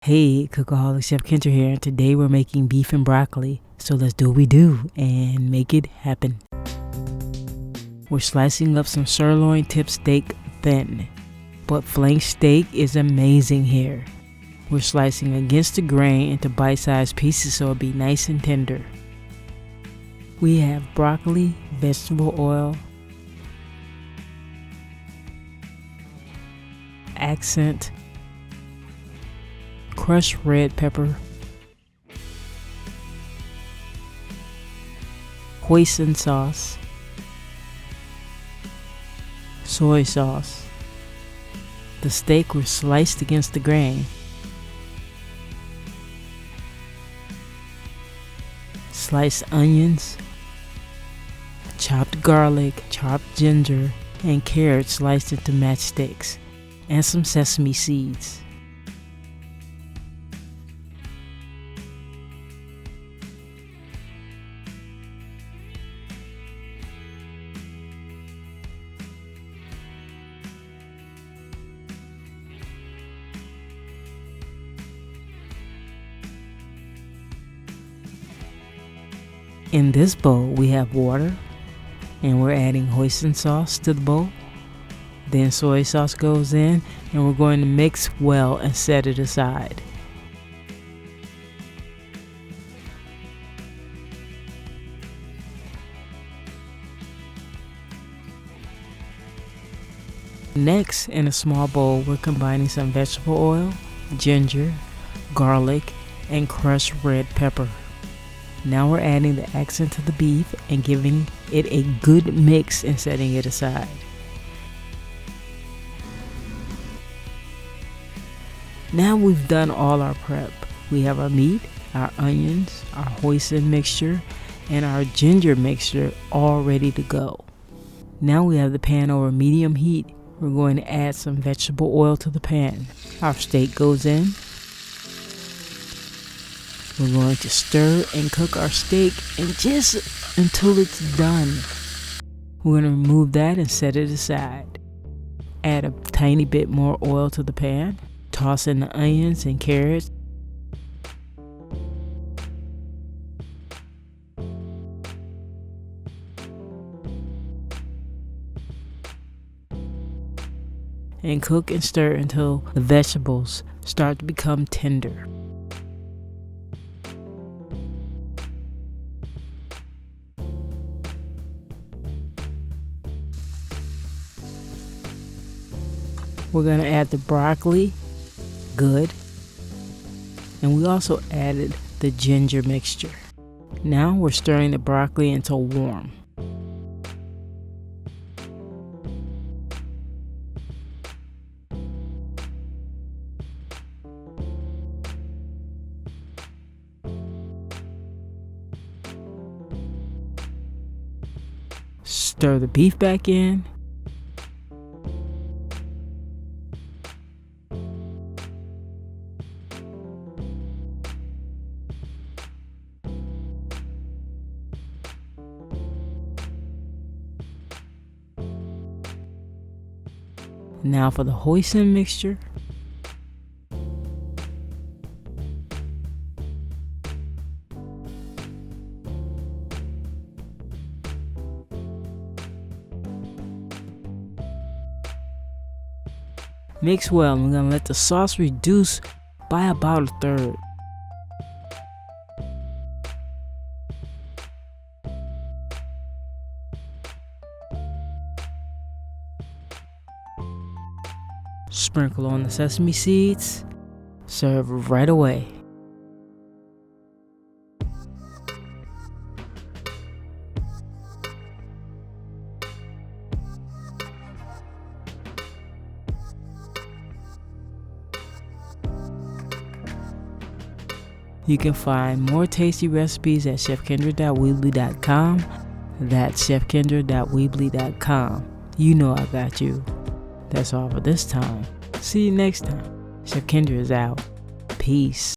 Hey, Cookaholic Chef Kendra here, and today we're making beef and broccoli. So let's do what we do and make it happen. We're slicing up some sirloin tip steak thin, but flank steak is amazing here. We're slicing against the grain into bite-sized pieces so it'll be nice and tender. We have broccoli, vegetable oil, accent, crushed red pepper, hoisin sauce, soy sauce. The steak was sliced against the grain, sliced onions, chopped garlic, chopped ginger, and carrots sliced into matchsticks, and some sesame seeds. In this bowl, we have water, and we're adding hoisin sauce to the bowl. Then soy sauce goes in, and we're going to mix well and set it aside. Next, in a small bowl, we're combining some vegetable oil, ginger, garlic, and crushed red pepper. Now we're adding the accent to the beef and giving it a good mix and setting it aside. Now we've done all our prep. We have our meat, our onions, our hoisin mixture, and our ginger mixture all ready to go. Now we have the pan over medium heat. We're going to add some vegetable oil to the pan. Our steak goes in. We're going to stir and cook our steak and just until it's done. We're going to remove that and set it aside. Add a tiny bit more oil to the pan. Toss in the onions and carrots. And cook and stir until the vegetables start to become tender. We're going to add the broccoli, good, and we also added the ginger mixture. Now we're stirring the broccoli until warm. Stir the beef back in. Now for the hoisin mixture. Mix well, and we're going to let the sauce reduce by about a third. Sprinkle on the sesame seeds. Serve right away. You can find more tasty recipes at chefkendra.weebly.com. That's chefkendra.weebly.com. You know I got you. That's all for this time. See you next time. Chef Kendra is out. Peace.